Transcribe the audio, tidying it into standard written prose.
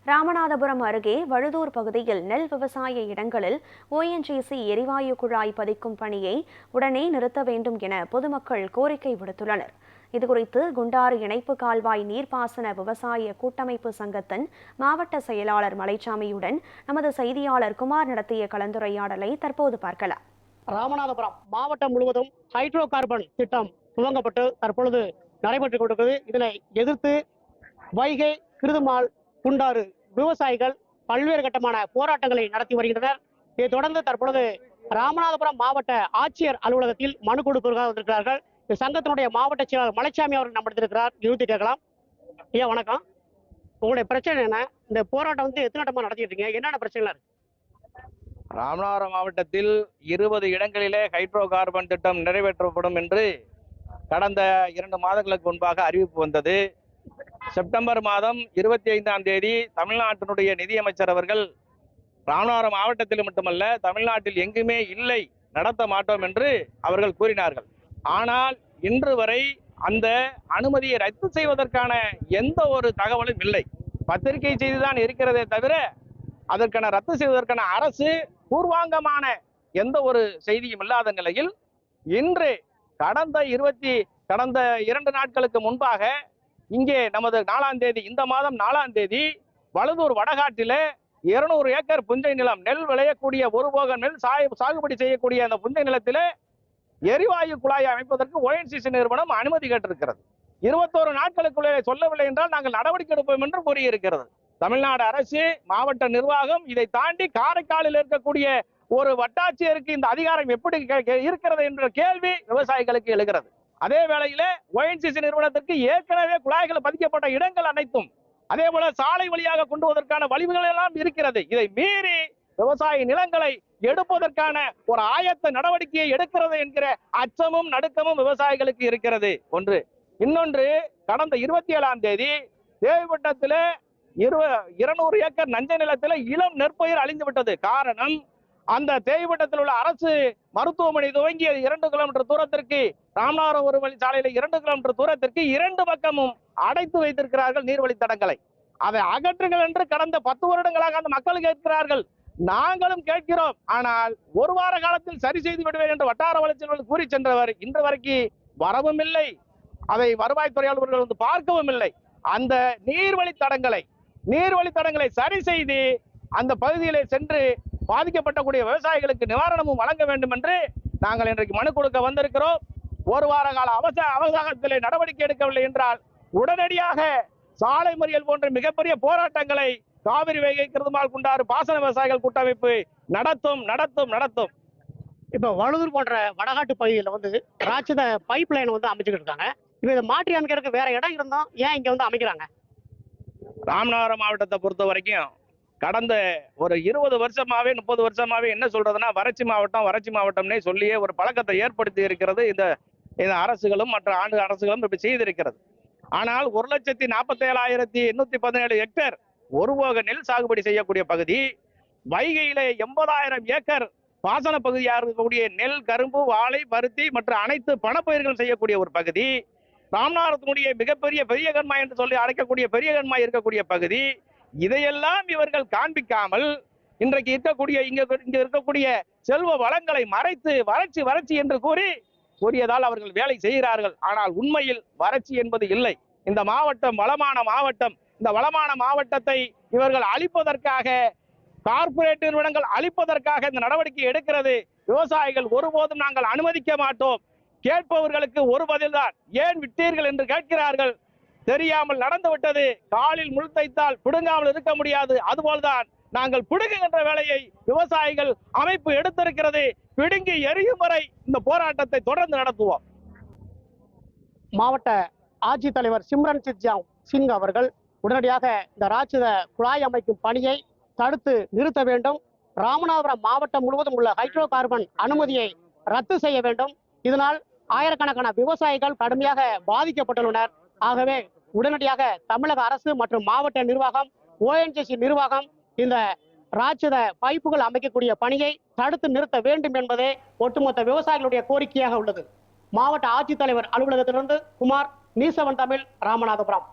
ராமநாதபுரம் அருகே வழுதூர் பகுதியில் நெல் விவசாய இடங்களில் ஓஎன்ஜிசி எரிவாயு குழாய் பதிக்கும் பணியை உடனே நிறுத்த வேண்டும் என பொதுமக்கள் கோரிக்கை விடுத்துள்ளனர். இதுகுறித்து குண்டாறு இணைப்பு கால்வாய் நீர்ப்பாசன விவசாய கூட்டமைப்பு சங்கத்தின் மாவட்ட செயலாளர் மலைச்சாமியுடன் நமது செய்தியாளர் குமார் நடத்திய கலந்துரையாடலை தற்போது பார்க்கலாம். ராமநாதபுரம் மாவட்டம் முழுவதும் ஹைட்ரோ கார்பன் திட்டம் துவங்கப்பட்டு தற்பொழுது நடைபெற்றுக் கொண்டிருக்கிறது. இதனை எதிர்த்து வைகை, கிருதுமால், குண்டாறு விவசாயிகள் பல்வேறு கட்டமான போராட்டங்களை நடத்தி வருகின்றனர். இதைத் தொடர்ந்து தற்பொழுது ராமநாதபுரம் மாவட்ட ஆட்சியர் அலுவலகத்தில் மனு கொடுப்பதற்காக வந்திருக்கிறார்கள். இந்த சங்கத்தினுடைய மாவட்ட செயலாளர் மலைச்சாமி அவர்கள் நம்மிடத்திருக்கிறார். நிறுத்தி கேட்கலாம். ஐயா வணக்கம். உங்களுடைய பிரச்சனை என்ன? இந்த போராட்டம் எத்தனை கட்டமா நடத்திட்டு இருக்கீங்க? என்னென்ன பிரச்சனை இருக்கு? ராமநாதபுரம் மாவட்டத்தில் 20 இடங்களிலே ஹைட்ரோ கார்பன் திட்டம் நிறைவேற்றப்படும் என்று கடந்த 2 மாதங்களுக்கு முன்பாக அறிவிப்பு வந்தது. செப்டம்பர் மாதம் 25ஆம் தேதி தமிழ்நாட்டினுடைய நிதியமைச்சர் அவர்கள் ராமநாதபுரம் மாவட்டத்தில் மட்டுமல்ல தமிழ்நாட்டில் எங்குமே இல்லை, நடத்த மாட்டோம் என்று அவர்கள் கூறினார்கள். ஆனால் இன்று வரை அந்த அனுமதியை ரத்து செய்வதற்கான எந்த ஒரு தகவலும் இல்லை. பத்திரிகை செய்திதான் இருக்கிறதே தவிர அதற்கான ரத்து செய்வதற்கான அரசு பூர்வாங்கமான எந்த ஒரு செய்தியும் இல்லாத நிலையில் இன்று கடந்த 2 நாட்களுக்கு முன்பாக இங்கே நமது 4ஆம் தேதி, இந்த மாதம் 4ஆம் தேதி வழுதூர் வடகாட்டிலே 200 ஏக்கர் புஞ்சை நிலம், நெல் விளையக்கூடிய ஒரு போக நெல் சாகுபடி செய்யக்கூடிய அந்த புஞ்சை நிலத்திலே எரிவாயு குழாய் அமைப்பதற்கு ஓஎன்ஜிசி நிறுவனம் அனுமதி கேட்டிருக்கிறது. 21 நாட்களுக்குள்ளே சொல்லவில்லை என்றால் நாங்கள் நடவடிக்கை எடுப்போம் என்று கூறியிருக்கிறது. தமிழ்நாடு அரசு, மாவட்ட நிர்வாகம் இதை தாண்டி காரைக்காலில் இருக்கக்கூடிய ஒரு வட்டாட்சியருக்கு இந்த அதிகாரம் எப்படி இருக்கிறது என்ற கேள்வி விவசாயிகளுக்கு எழுகிறது. அதே வேளையில ஓஎன்ஜிசி நிறுவனத்திற்கு ஏற்கனவே குழாய்கள் பதிக்கப்பட்ட இடங்கள் அனைத்தும், அதே போல சாலை வழியாக கொண்டு வருவதற்கான வழிவுகள் எல்லாம் இருக்கிறது. இதை மீறி விவசாய நிலங்களை எடுப்பதற்கான ஒரு ஆயத்த நடவடிக்கையை எடுக்கிறது என்கிற அச்சமும் நடுக்கமும் விவசாயிகளுக்கு இருக்கிறது. ஒன்று. இன்னொன்று, கடந்த 27ஆம் தேதி தேவிப்பட்டத்தில் 200 ஏக்கர் நஞ்சை நிலத்தில் இளம் நெற்பயிர் அழிந்து விட்டது. காரணம், அந்த தேவிப்பட்டத்தில் உள்ள அரசு மருத்துவமனை துவங்கிய 2 கிலோமீட்டர் தூரத்திற்கு, ராமநாதபுரம் ஒரு வழி சாலையில 2 கிலோமீட்டர் தூரத்திற்கு 2 பக்கமும் அடைத்து வைத்திருக்கிறார்கள் நீர்வழித்தடங்களை. அதை அகற்றுங்கள் என்று கடந்த 10 வருடங்களாக அந்த மக்கள் கேட்கிறார்கள். நாங்களும் கேட்கிறோம். ஆனால் ஒரு வார காலத்தில் சரி செய்து விடுவேன் என்று வட்டார வளர்ச்சியாளர்கள் கூறி சென்றவர் இன்று வரைக்கும் வரவும் இல்லை. அதை வருவாய்த்துறை அலுவலர்கள் பார்க்கவும் இல்லை. அந்த நீர்வழித்தடங்களை சரி செய்து அந்த பகுதியிலே சென்று பாதிக்கப்பட்டக்கூடிய விவசாயிகளுக்கு நிவாரணமும் வழங்க வேண்டும் என்று நாங்கள் இன்றைக்கு மனு கொடுக்க வந்திருக்கிறோம். ஒரு வார கால அவகாசத்திலே நடவடிக்கை எடுக்கவில்லை என்றால் உடனடியாக சாலை மறியல் போன்ற மிகப்பெரிய போராட்டங்களை காவிரி வைகை கிருதுமால் குண்டாறு பாசன விவசாயிகள் கூட்டமைப்பு நடத்தும். இப்ப வழுதூர் போன்ற வடகாட்டு பகுதியில் ராட்சத பைப் லைன் அமைச்சுக்கிட்டு இருக்காங்க. இப்ப இதை மாற்றி அமைக்கிறதுக்கு வேற இடம் இருந்தோம், ஏன் இங்க அமைக்கிறாங்க? ராமநாதபுரம் மாவட்டத்தை பொறுத்த வரைக்கும் கடந்த ஒரு 20 வருஷமாவே 30 வருஷமாவே என்ன சொல்றதுன்னா வறட்சி மாவட்டம்னே சொல்லியே ஒரு பழக்கத்தை ஏற்படுத்தி இருக்கிறது இந்த அரசுகளும் மற்ற ஆண்டு அரசுகளும் இப்படி செய்திருக்கிறது. ஆனால் 1,47,817 ஹெக்டேர் ஒரு போக நெல் சாகுபடி செய்யக்கூடிய பகுதி, வைகையிலே 80,000 ஏக்கர் பாசன பகுதியாக இருக்கக்கூடிய நெல், கரும்பு, வாழை, பருத்தி மற்ற அனைத்து பணப்பயிர்கள் செய்யக்கூடிய ஒரு பகுதி, ராமநாதபுரத்தினுடைய மிகப்பெரிய பெரிய கண்மாய் என்று சொல்லி அழைக்கக்கூடிய பெரிய கண்மாய் இருக்கக்கூடிய பகுதி, இதையெல்லாம் இவர்கள் காண்பிக்காமல் இன்றைக்கு இங்க இருக்கக்கூடிய செல்வ வளங்களை மறைத்து வறட்சி என்று கூறியதால் அவர்கள் வேலை செய்கிறார்கள். ஆனால் உண்மையில் வறட்சி என்பது இல்லை. இந்த மாவட்டம் வளமான மாவட்டம். இந்த வளமான மாவட்டத்தை இவர்கள் அழிப்பதற்காக, கார்ப்பரேட் நிறுவனங்கள் அழிப்பதற்காக இந்த நடவடிக்கை எடுக்கிறது. விவசாயிகள் ஒருபோதும் நாங்கள் அனுமதிக்க மாட்டோம். கேட்பவர்களுக்கு ஒரு பதில்தான், ஏன் விட்டீர்கள் என்று கேட்கிறார்கள். தெரியாமல் நடந்து விட்டது. காலில் முள் தைத்தால் பிடுங்காமல் இருக்க முடியாது. அதுபோல்தான் நாங்கள் பிடுங்குகின்ற வேலையை விவசாயிகள் அமைப்பு எடுத்திருக்கிறது. பிடுங்கி எரியும் வரை இந்த போராட்டத்தை தொடர்ந்து நடத்துவோம். மாவட்ட ஆட்சித்தலைவர் சிம்ரன்ஜித் சிங் அவர்கள் உடனடியாக இந்த ராட்சத குழாய் அமைக்கும் பணியை தடுத்து நிறுத்த வேண்டும். ராமநாதபுரம் மாவட்டம் முழுவதும் உள்ள ஹைட்ரோ கார்பன் அனுமதியை ரத்து செய்ய வேண்டும். இதனால் ஆயிரக்கணக்கான விவசாயிகள் கடுமையாக பாதிக்கப்பட்டுள்ளனர். ஆகவே உடனடியாக தமிழக அரசு மற்றும் மாவட்ட நிர்வாகம், ஓஎன்ஜிசி நிர்வாகம் இந்த ராட்சத பைப்புகள் அமைக்கக்கூடிய பணியை தடுத்து நிறுத்த வேண்டும் என்பதே ஒட்டுமொத்த விவசாயிகளுடைய கோரிக்கையாக உள்ளது. மாவட்ட ஆட்சித்தலைவர் அலுவலகத்திலிருந்து குமார், நீசவன் தமிழ், ராமநாதபுரம்.